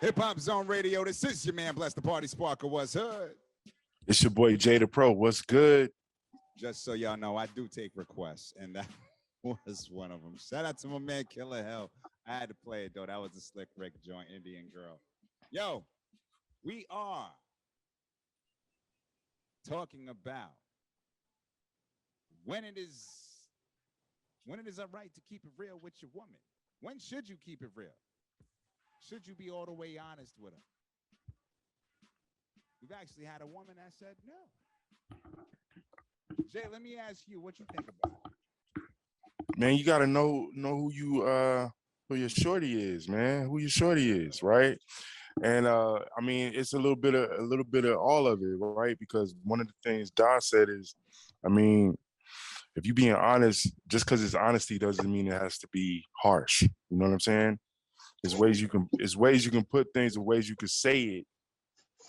Hip Hop Zone Radio. This is your man, Bless the Party Sparker. What's hood? It's your boy Jay the Pro. What's good? Just so y'all know, I do take requests, and that was one of them. Shout out to my man, Killer Hell. I had to play it, though. That was a Slick Rick joint, Indian Girl. Yo, we are talking about when it is all right to keep it real with your woman. When should you keep it real? Should you be all the way honest with her? We've actually had a woman that said no. Jay, let me ask you what you think about it. Man, you gotta know who your shorty is, man. Who your shorty is, right? And I mean, it's a little bit of all of it, right? Because one of the things Don said is, I mean, if you being honest, just because it's honesty doesn't mean it has to be harsh. You know what I'm saying? There's ways you can put things, and ways you can say it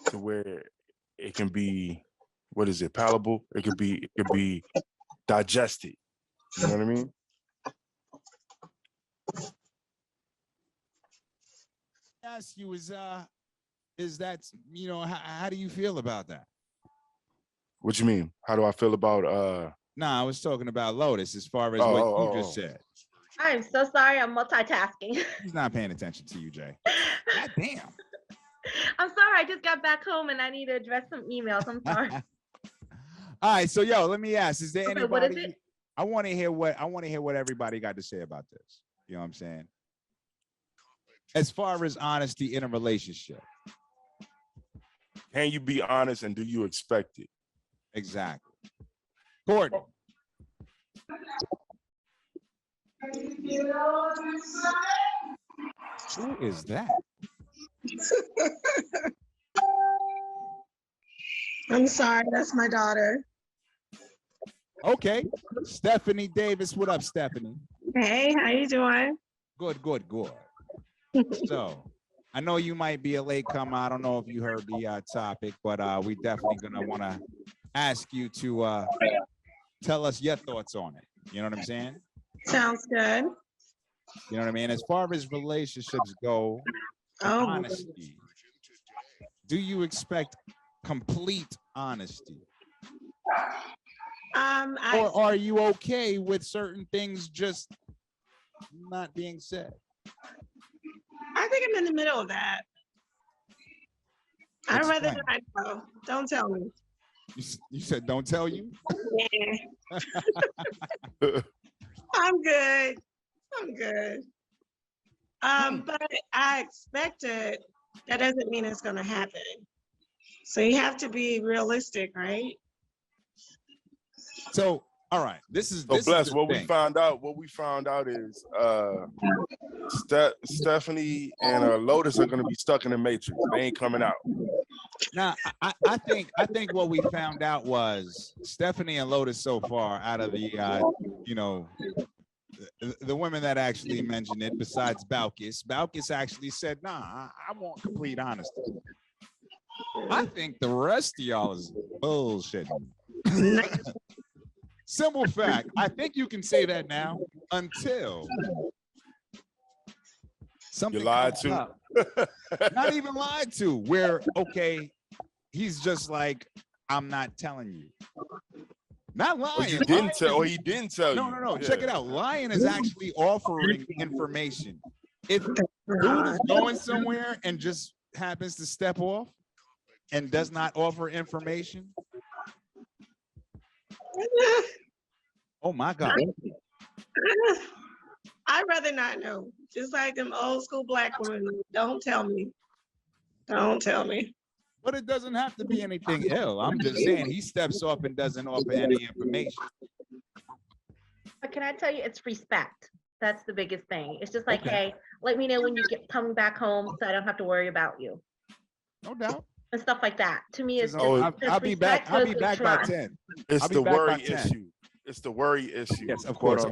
to where it can be, what is it, palatable? It could be digested. You know what I mean? Ask you is that, you know, how do you feel about that? What you mean? How do I feel about Nah, I was talking about Lotus as far as what you just said. I'm so sorry. I'm multitasking. He's not paying attention to you, Jay. God damn. I'm sorry. I just got back home and I need to address some emails. I'm sorry. All right, so yo, let me ask: is there anybody? What is it? I want to hear what everybody got to say about this. You know what I'm saying? As far as honesty in a relationship, can you be honest and do you expect it? Exactly. Gordon. Who is that? I'm sorry, that's my daughter. Okay. Stephanie Davis. What up, Stephanie? Hey, how you doing? Good. So, I know you might be a late comer. I don't know if you heard the topic, but we definitely gonna want to ask you to tell us your thoughts on it. You know what I'm saying? Sounds good. You know what I mean? As far as relationships go, honesty. Do you expect complete honesty? Or are you okay with certain things just not being said? I think I'm in the middle of that. I'd rather not know. Don't tell me. You said don't tell you? Yeah. I'm good. But I expect it. That doesn't mean it's going to happen. So you have to be realistic, right? So, all right, this is Bless. What we found out is Stephanie and Lotus are going to be stuck in the Matrix. They ain't coming out. Now, I think what we found out was Stephanie and Lotus so far, out of the the women that actually mentioned it, besides Balkis actually said, nah, I want complete honesty. I think the rest of y'all is bullshit. Simple fact. I think you can say that now until something you lied to. Up. Not even lied to. Where, okay, he's just like, I'm not telling you. Not lying. Or he didn't tell you. No. Yeah. Check it out. Lying is actually offering information. If dude is going somewhere and just happens to step off and does not offer information. Oh my God. I'd rather not know. Just like them old school black women. Don't tell me. Don't tell me. But it doesn't have to be anything ill. I'm just saying he steps off and doesn't offer any information. But can I tell you, it's respect. That's the biggest thing. It's just like, hey, let me know when you get coming back home so I don't have to worry about you. No doubt. And stuff like that. To me, it's I'll be back by 10. It's the worry issue. It's the worry issue. Yes, of course.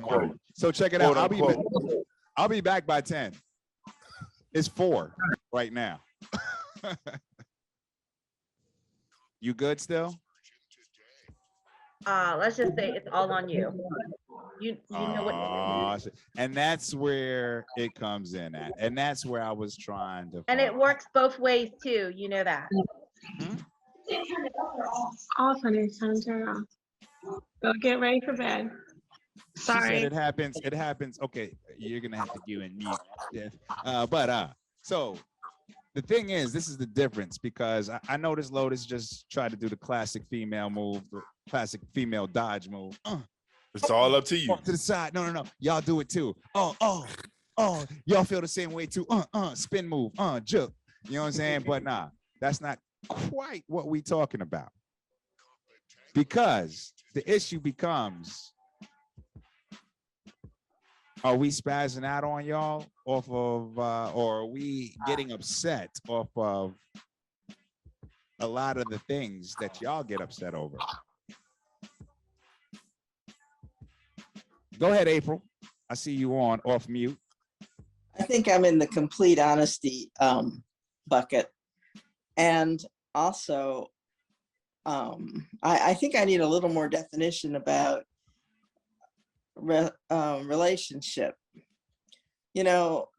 So check it out. I'll be back by 10. It's 4 right now. You good still? Let's just say it's all on you. You know what, Oh, shit. And that's where it comes in at. And that's where I was trying to and it find. works both ways too, you know that. Off, honey, time to turn off. Go get ready for bed. She said Sorry. it happens. It happens. Okay, you're gonna have to give and mute. Yeah. So the thing is, this is the difference because I noticed Lotus just tried to do the classic female move, the classic female dodge move. It's all up to you. Off to the side. No. Y'all do it too. Oh. Y'all feel the same way too. Spin move. Juke. You know what I'm saying? But nah, that's not quite what we talking about. Because the issue becomes, are we spazzing out on y'all off of, or are we getting upset off of a lot of the things that y'all get upset over? Go ahead, April. I see you on off mute. I think I'm in the complete honesty bucket. And also, I think I need a little more definition about relationship. You know,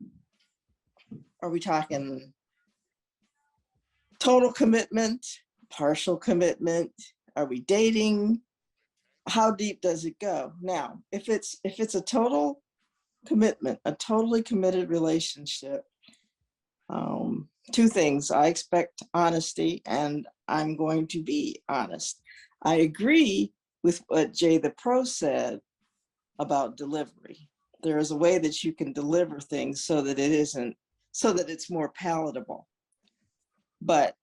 are we talking total commitment, partial commitment? Are we dating? How deep does it go? Now, if it's a total commitment, a totally committed relationship, two things. I expect honesty, and I'm going to be honest. I agree with what Jay the Pro said about delivery. There is a way that you can deliver things so that it's more palatable. But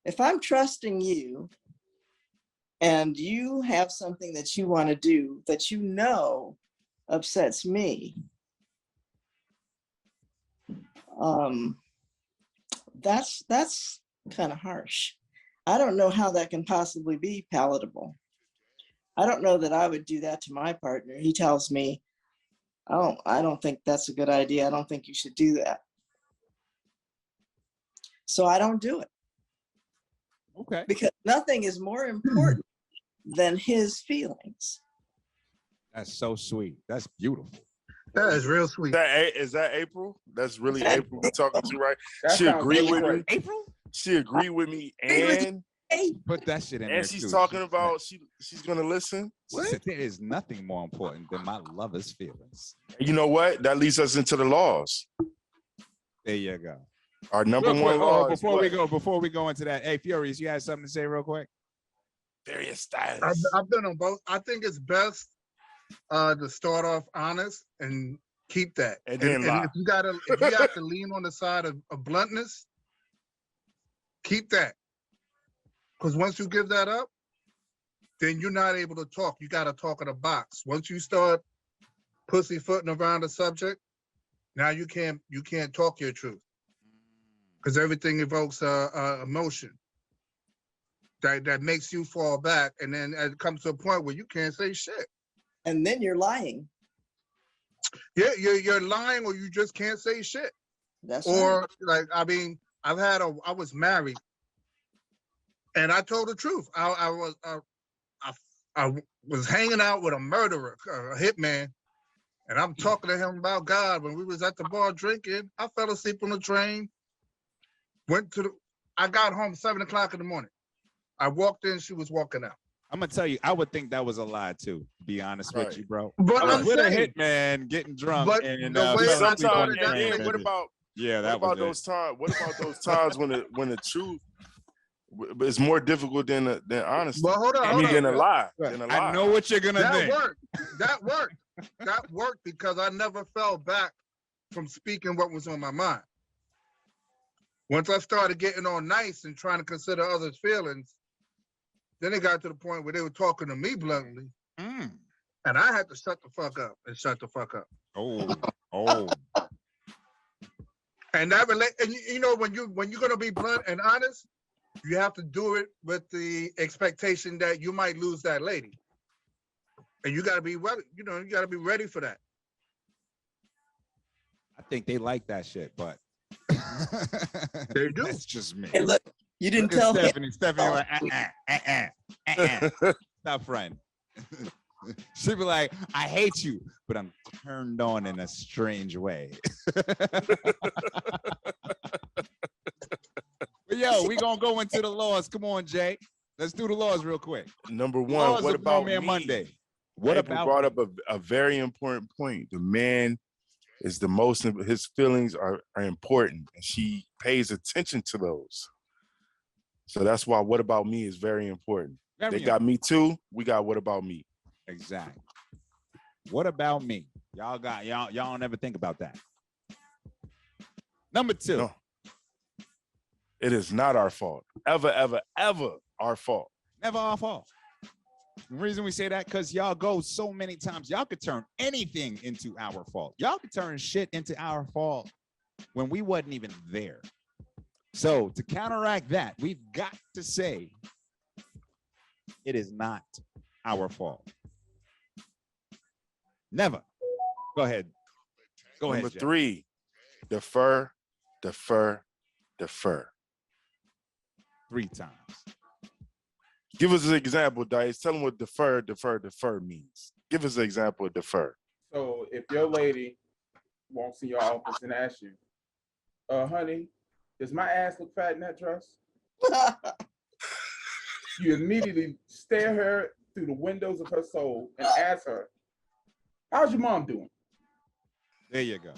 if I'm trusting you and you have something that you want to do that you know upsets me, that's kind of harsh. I don't know how that can possibly be palatable. I don't know that I would do that to my partner. He tells me, "Oh, I don't think that's a good idea. I don't think you should do that." So I don't do it Okay. because nothing is more important than his feelings. That's so sweet. That's beautiful. That is real sweet. Is that April? That's really April we're talking to, right? That She sounds agreed with really me. April? She agreed with me, Agree with and Hey, Put that shit in there. she's too. talking She about she's gonna listen. said, there is nothing more important than my lover's feelings. You know what? That leads us into the laws. There you go. Our number Real one quick, law. is before we what? go into that, hey Furious, you had something to say real quick? Various styles. I've been on both. I think it's best to start off honest and keep that. And then lie. if you have to lean on the side of bluntness, keep that. Because once you give that up, then you're not able to talk. You got to talk in a box. Once you start pussyfooting around the subject, now you can't talk your truth because everything evokes emotion that makes you fall back, and then it comes to a point where you can't say shit. and then you're lying. Yeah, you're lying, or you just can't say shit. That's right. Or like, I mean, I was married, and I told the truth. I was hanging out with a murderer, a hitman, and I'm talking to him about God. When we was at the bar drinking, I fell asleep on the train. I got home 7 o'clock in the morning. I walked in, she was walking out. I'm gonna tell you, I would think that was a lie too, to be honest with Right. you, bro. But Right. I'm With a saying, hitman getting drunk But and the way fell I asleep on Sometimes, the and train, then what baby. about Yeah, that what about was those times? What about those times when the truth is more difficult than honesty? well, hold on, I hold mean, on. than a lie. it. Than a I lie. know what you're gonna That think. worked. That worked because I never fell back from speaking what was on my mind. Once I started getting all nice and trying to consider others' feelings, then it got to the point where they were talking to me bluntly, Mm. and I had to shut the fuck up and shut the fuck up. Oh. And that and you know, when you're gonna be blunt and honest, you have to do it with the expectation that you might lose that lady, and you gotta be ready. You know, you gotta be ready for that. I think they like that shit, but They do. That's just me. Hey, look, you didn't Look at tell him. Stephanie. Stephanie, like, Stop friend. She'd be like, I hate you, but I'm turned on in a strange way. But yo, we gonna go into the laws. Come on, Jay. Let's do the laws real quick. Number one, Laws what of Grown about Man me? Monday? What April about brought me? up a very important point. The man is the most, his feelings are important, and she pays attention to those. So that's why what about me is very important. Very They got me too. We got what about me? Exactly. What about me? Y'all don't ever think about that. Number two. No. It is not our fault. Ever, ever, ever our fault. Never our fault. The reason we say that, because y'all go so many times, y'all could turn anything into our fault. Y'all could turn shit into our fault when we wasn't even there. So to counteract that, we've got to say it is not our fault. Never. Go ahead. Go Number ahead. Jay. 3, defer, defer, defer. 3 times. Give us an example, Dice. Tell them what defer, defer, defer means. Give us an example of defer. So if your lady walks in your office and asks you, honey, does my ass look fat in that dress? You immediately stare her through the windows of her soul and ask her, how's your mom doing? There you go.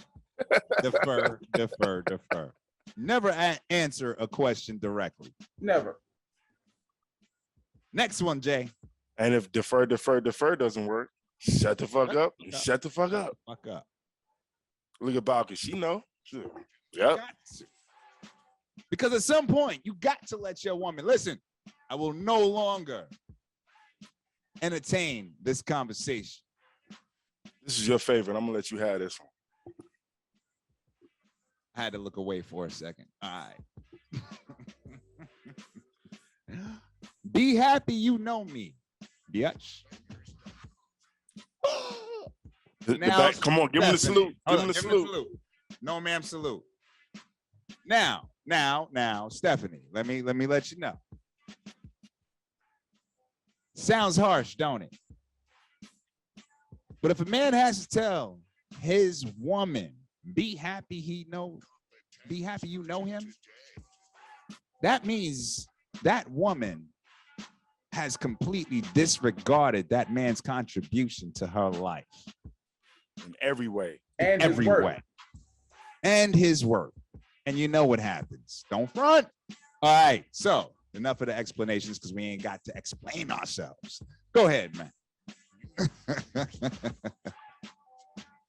Defer, defer, defer. Never answer a question directly. Never. Next one, Jay. And if defer, defer, defer doesn't work, shut the fuck up. Shut the fuck up. Fuck up. Look at Balky. She know. Yep. Got to. Because at some point, you got to let your woman listen. I will no longer entertain this conversation. This is your favorite. I'm gonna let you have this one. I had to look away for a second. All right. Be happy you know me, bitch. Now, Come on, give him the Stephanie. salute. Hold Give on, him the salute. No, ma'am, salute. Now, Stephanie, let me let you know. Sounds harsh, don't it? But if a man has to tell his woman, be happy you know him, that means that woman has completely disregarded that man's contribution to her life. In every way. And his Every work. way. And his work. And you know what happens. Don't front. All right. So enough of the explanations because we ain't got to explain ourselves. Go ahead, man.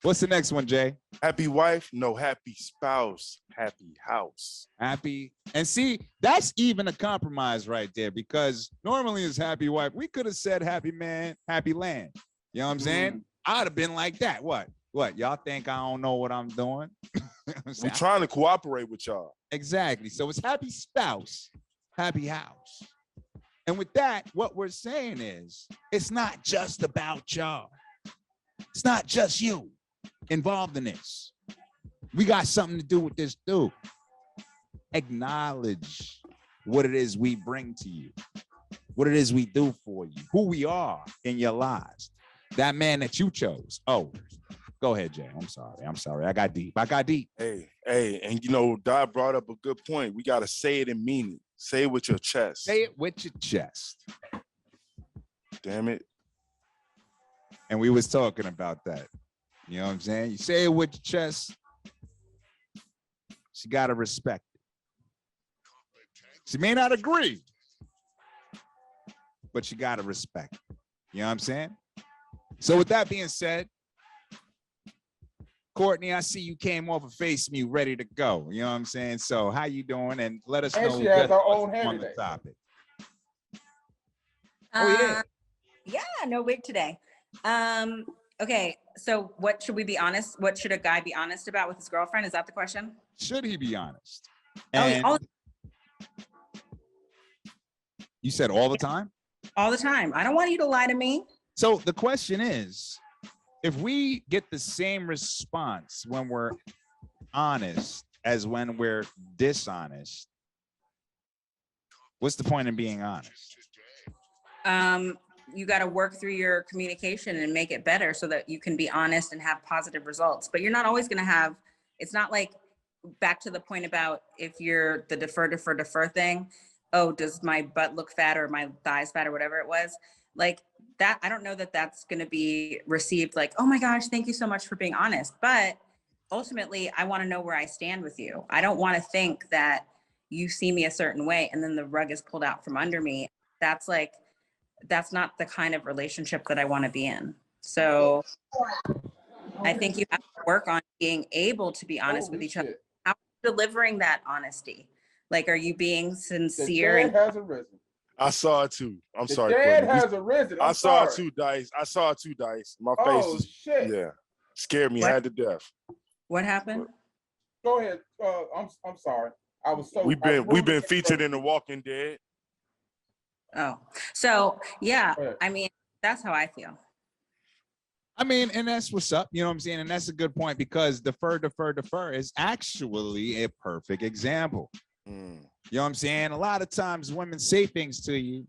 What's the next one, Jay? Happy wife, no happy spouse, happy house. Happy. And see, that's even a compromise right there because normally it's happy wife. We could have said happy man, happy land. You know what I'm saying? I'd have been like that. What? Y'all think I don't know what I'm doing? We're trying to cooperate with y'all. Exactly. So it's happy spouse, happy house. And with that, what we're saying is it's not just about y'all. It's not just you involved in this. We got something to do with this too. Acknowledge what it is we bring to you, what it is we do for you, who we are in your lives. That man that you chose. Oh, go ahead, Jay. I'm sorry. I got deep. Hey, and you know, Dodd brought up a good point. We gotta say it and mean it. Say it with your chest. Say it with your chest. Damn it. And we was talking about that. You know what I'm saying? You say it with your chest. She got to respect it. She may not agree, but you got to respect it. You know what I'm saying? So with that being said, Courtney, I see you came off of Face Mute ready to go. You know what I'm saying? So how you doing? And let us And know she has her own on hair the today. topic. Oh, yeah. Yeah, no wig today. Okay, so what should we be honest? What should a guy be honest about with his girlfriend? Is that the question? Should he be honest? Oh, And all you said all the time? the time. I don't want you to lie to me. So the question is, if we get the same response when we're honest as when we're dishonest, what's the point in being honest? you got to work through your communication and make it better so that you can be honest and have positive results. But you're not always going to have, it's not like, back to the point about if you're the defer thing. Oh, does my butt look fat or my thighs fat or whatever it was? Like that, I don't know that that's going to be received like, oh my gosh, thank you so much for being honest. But ultimately, I want to know where I stand with you. I don't want to think that you see me a certain way and then the rug is pulled out from under me. That's not the kind of relationship that I want to be in. So I think you have to work on being able to be honest with Holy each other. shit. How are you delivering that honesty? Like, are you being The sincere? dead And has arisen. I saw it too. I'm The sorry. dead Courtney. has arisen. I I'm saw it sorry. too, Dice. I saw it too, Dice. My face Oh is, shit. yeah, scared me What? half to death. what happened? Go ahead. I'm sorry. I was so. We've I was been rudely featured in interrupted. The Walking Dead. Oh, so yeah, Go ahead. I mean, that's how I feel. I mean, and that's what's up. You know what I'm saying? And that's a good point because defer is actually a perfect example. Mm. You know what I'm saying? A lot of times women say things to you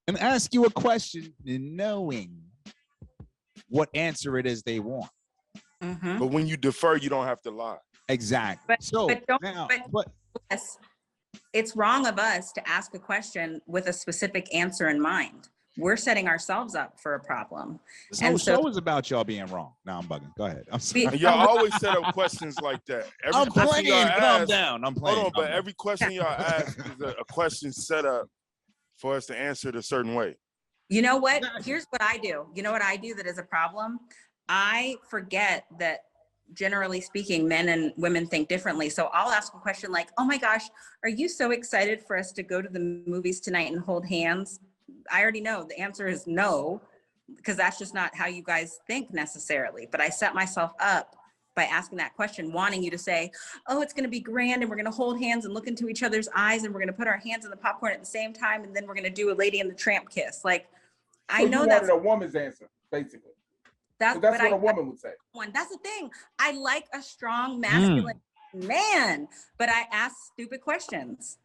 and ask you a question knowing what answer it is they want. Mhm. But when you defer, you don't have to lie. Exactly. So but don't- now, but- Yes, it's wrong of us to ask a question with a specific answer in mind. We're setting ourselves up for a problem. this whole and so- show is about y'all being wrong. Now I'm bugging. Go ahead. I'm sorry. And y'all always set up questions like that. Every I'm question playing. y'all Calm ask, down. I'm playing. hold on, but Calm down. every question y'all ask is a question set up for us to answer it a certain way. You know what? Exactly. Here's what I do. You know what I do that is a problem? I forget that generally speaking, men and women think differently. So I'll ask a question like, oh my gosh, are you so excited for us to go to the movies tonight and hold hands? I already know the answer is no, because that's just not how you guys think necessarily. But I set myself up by asking that question, wanting you to say, oh, it's going to be grand and we're going to hold hands and look into each other's eyes and we're going to put our hands in the popcorn at the same time and then we're going to do a Lady and the Tramp kiss. Like, I So know you that's wanted a woman's answer, basically. that's That's but what a I woman would say. one. That's the thing. I like a strong masculine man, but I ask stupid questions.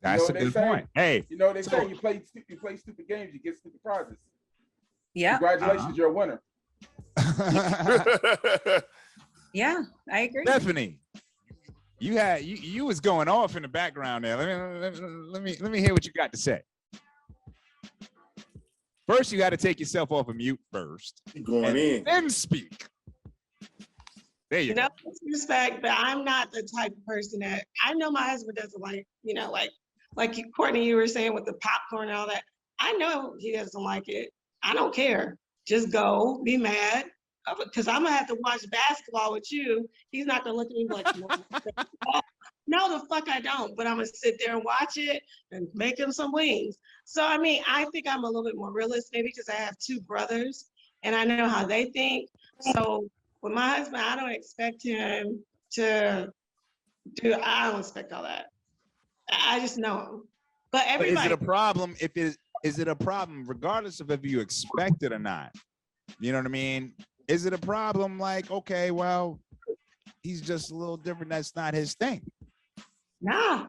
That's what a they good say? point. Hey, You know what they So- say? You play stupid games, you get stupid prizes. Yeah, Congratulations, you're a winner. yeah, I agree. Stephanie, you was going off in the background there. Let me hear what you got to say. First, you got to take yourself off of mute first, Going and in. then speak. There you go. No disrespect, but I'm not the type of person that I know my husband doesn't like, Courtney, you were saying with the popcorn and all that. I know he doesn't like it. I don't care. Just go, be mad. Because I'm gonna have to watch basketball with you. He's not gonna look at me like, no, the fuck I don't. But I'm gonna sit there and watch it and make him some wings. So I mean, I think I'm a little bit more realistic maybe because I have two brothers and I know how they think. So with my husband, I don't expect him to do. I don't expect all that. I just know him. But But is everybody. it a problem if is it a problem regardless of if you expect it or not? You know what I mean? Is it a problem like, okay, well, he's just a little different. That's not his thing. Nah.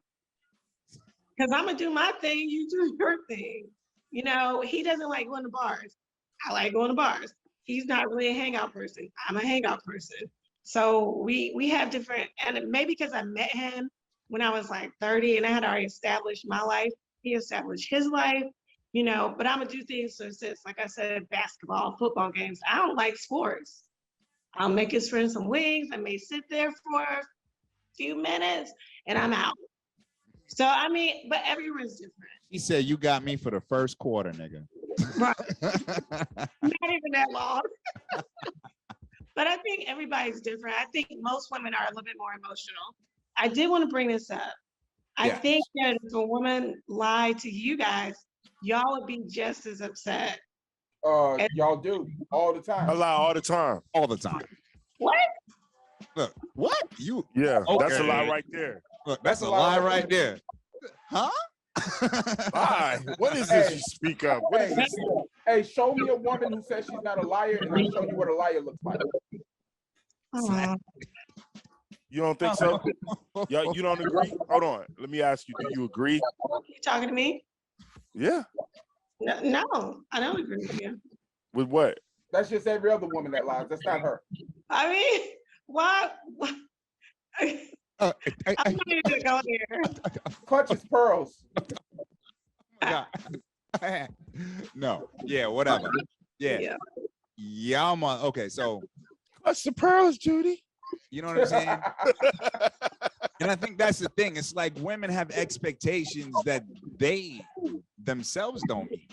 Because I'm gonna do my thing, you do your thing. You know, he doesn't like going to bars. I like going to bars. He's not really a hangout person. I'm a hangout person. So we have different, and maybe because I met him when I was like 30 and I had already established my life, he established his life, but I'm gonna do things, so since, like I said, basketball, football games, I don't like sports. I'll make his friends some wings. I may sit there for a few minutes and I'm out. So, I mean, but everyone's different. He said, "You got me for the first quarter, nigga." Right. Not even that long. But I think everybody's different. I think most women are a little bit more emotional. I did want to bring this up. I Yeah. think that if a woman lied to you guys, y'all would be just as upset. Y'all do all the I time. lie all the time. All the time. What? Look, what you? Yeah, that's a lie Okay. right there. Look, that's a lie right there. Huh? Lie. What is this Hey. you speak of? What is Hey, this? hey, show me a woman who says she's not a liar, and I'll show you what a liar looks like. Oh, You don't think so? Yeah, you don't agree? Hold on. Let me ask you, do you agree? you talking to me? Yeah. No, I don't agree with you. With what? That's just every other woman that lies. That's not her. I mean, why? I- I'm not even gonna go there. Clutch his pearls. God. No, yeah, whatever. Yeah, yeah. Okay, so What's the pearls, Judy? you know what I'm saying? And I think that's the thing. It's like women have expectations that they themselves don't meet.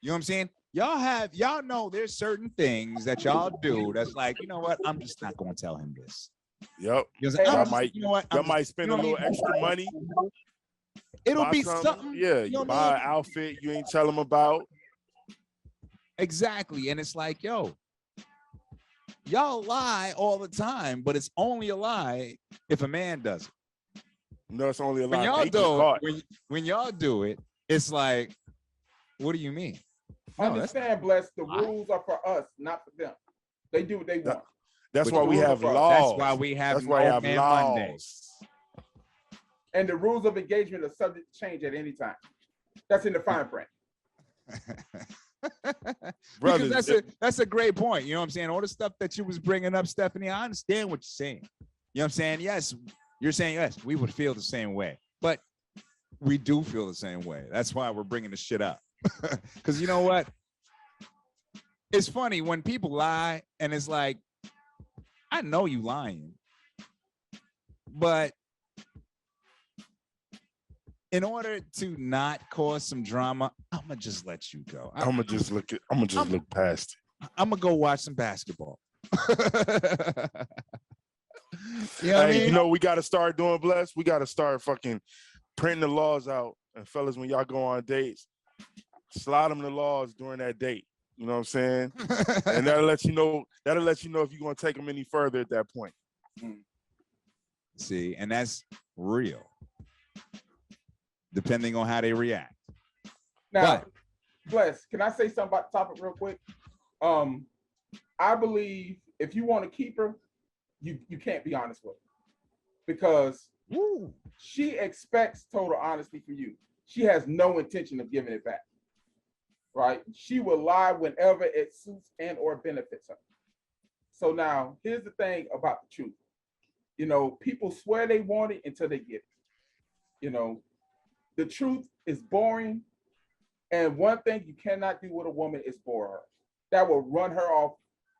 You know what I'm saying? Y'all know there's certain things that y'all do that's like, you know what? I'm just not going to tell him this. Yep. You know what I'm saying? I'm Y'all just- might, you know what? y'all I'm might just- spend you a know what little I mean? extra money. It'll buy be something. something. Yeah, you know you what I buy mean? an outfit you ain't tell them about. Exactly. And it's like, yo, y'all lie all the time, but it's only a lie if a man does it. No, it's only a When lot. y'all They get do caught. it, when y'all do it, it's like, what do you mean? No, that's Understand, Bless, the Why? rules are for us, not for them. They do what they want. That's But why the we rules have are for us. laws. That's why we have That's why you No have Man Monday. laws. And the rules of engagement are subject to change at any time. That's in the fine print. Because Brothers, that's a great point. You know what I'm saying? All the stuff that you was bringing up, Stephanie, I understand what you're saying. You know what I'm saying? Yes, you're saying yes, we would feel the same way, but we do feel the same way. That's why we're bringing the shit up. Because you know what? It's funny when people lie and it's like, I know you lying, but in order to not cause some drama, I'm gonna just let you go. I'm gonna just look past it. I'm gonna go watch some basketball. You know what I Hey, mean? you know we gotta start doing, Bless. We gotta start fucking printing the laws out. And fellas, when y'all go on dates, slide them the laws during that date. You know what I'm saying? And that'll let you know if you're gonna take them any further at that point. See, and that's real. Depending on how they react. Now, But- Bless, can I say something about the topic real quick? I believe if you want to keep her, you can't be honest with her because she expects total honesty from you. She has no intention of giving it back. Right? She will lie whenever it suits and or benefits her. So now here's the thing about the truth. You know, people swear they want it until they get it. You know, the truth is boring. And one thing you cannot do with a woman is bore her. That will run her off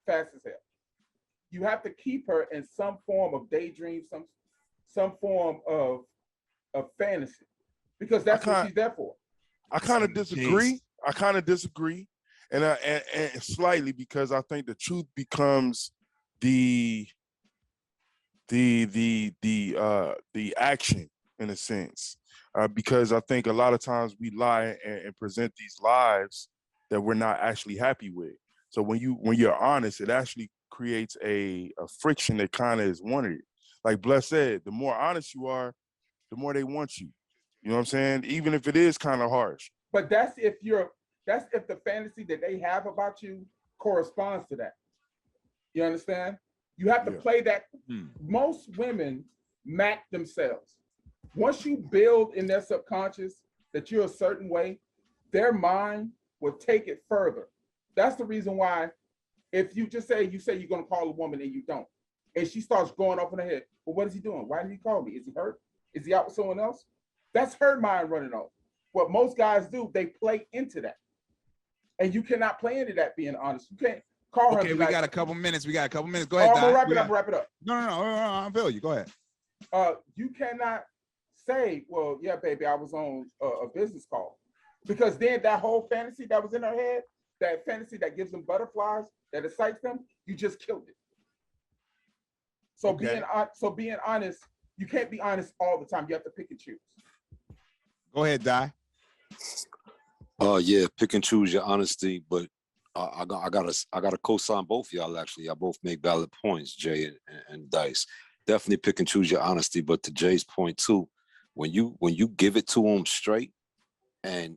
fast as hell. You have to keep her in some form of daydream, some form of fantasy, because that's what she's there for. I kind of disagree. And slightly because I think the truth becomes the action in a sense. Because I think a lot of times we lie and present these lives that we're not actually happy with. So when you're honest, it actually creates a friction that kind of is wanted. Like Bless said, the more honest you are, the more they want you. You know what I'm saying? Even if it is kind of harsh. But that's if the fantasy that they have about you corresponds to that. You understand? You have to play that. Most women mac themselves. Once you build in their subconscious that you're a certain way, their mind will take it further. That's the reason why if you just say you're going to call a woman and you don't, and she starts going up in her head, well, what is he doing? Why did he call me? Is he hurt? Is he out with someone else? That's her mind running off. What most guys do, they play into that. And you cannot play into that being honest. You can't call her. Okay, we like, got a couple minutes. Go ahead, I'm Doc. gonna wrap it up. No, I feel you. Go ahead. You cannot say, well, yeah, baby, I was on a business call. Because then that whole fantasy that was in her head, that fantasy that gives them butterflies, that excites them, you just killed it. So being honest, you can't be honest all the time. You have to pick and choose. Go ahead, Di. Yeah, pick and choose your honesty, but I gotta co-sign both of y'all. Actually, y'all both make valid points, Jay and Dice. Definitely pick and choose your honesty, but to Jay's point too, when you give it to them straight, and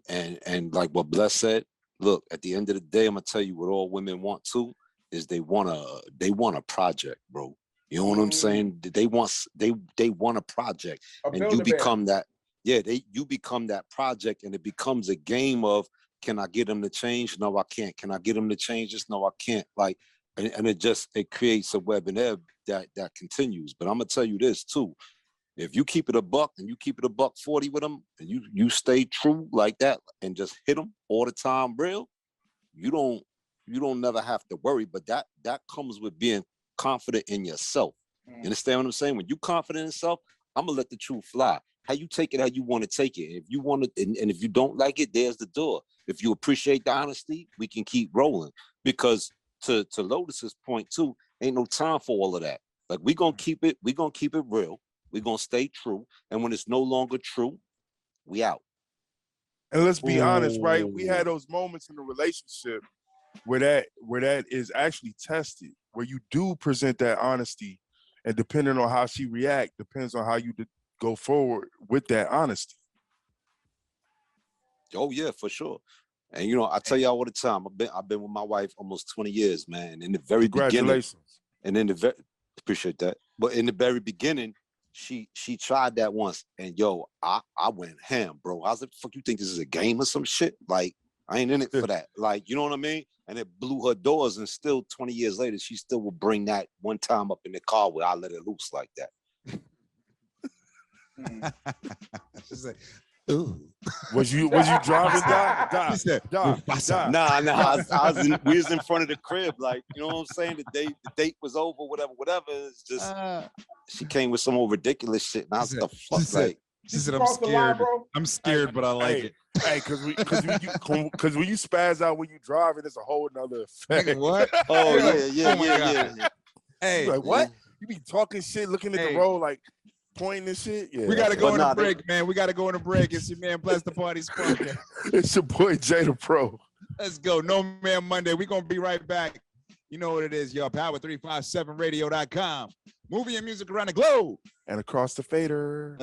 like what Bless said, look, at the end of the day, I'm gonna tell you what all women want too is they want a project, bro. You know what I'm saying? They want a project, and you become that. Yeah, you become that project, and it becomes a game of Can I get them to change? No, I can't. Can I get them to change this? No, I can't. Like, and it creates a web and ebb that continues. But I'm gonna tell you this too. If you keep it a buck and you keep it a buck 40 with them, and you stay true like that and just hit them all the time real, you don't never have to worry. But that comes with being confident in yourself. You understand what I'm saying? When you confident in yourself, I'm gonna let the truth fly. How you take it, how you want to take it. If you want it, and if you don't like it, there's the door. If you appreciate the honesty, we can keep rolling. Because to Lotus's point too, ain't no time for all of that. Like we gonna keep it real. We're gonna stay true. And when it's no longer true, we out. And let's be honest, right? We had those moments in the relationship where that is actually tested, where you do present that honesty, and depending on how she react, depends on how you go forward with that honesty. Oh yeah, for sure. And I tell y'all all the time, I've been with my wife almost 20 years, man. And in the very beginning, Congratulations. and in the appreciate that. But in the very beginning, she tried that once, and I went ham, bro. I was like, "Fuck, you think this is a game or some shit?" Like, I ain't in it for that. Like, you know what I mean? And it blew her doors, and still 20 years later, she still will bring that one time up in the car where I let it loose like that. She's like, ooh. Was you driving, Doc? She said, Doc, "Mufasa." Nah, we was in front of the crib, like, you know what I'm saying? The date was over, whatever. It's just she came with some old ridiculous shit, and I was the fuck like. She said, "I'm Cross the line, scared. bro. I'm scared, but I like it." Hey, because when you spaz out when you driving, it's a whole nother effect. Nigga, what? Oh Oh my yeah. Hey, You like, what? You be talking shit, looking at Hey. the road, like pointing and shit. Yeah, we gotta go But on a nah, break, man. We gotta go on a break. It's your man, Bless the Party Sparker. It's your boy Jay the Pro. Let's go. No Man Monday. We're gonna be right back. You know what it is, y'all. Power357radio.com. Movie and music around the globe. And across the fader.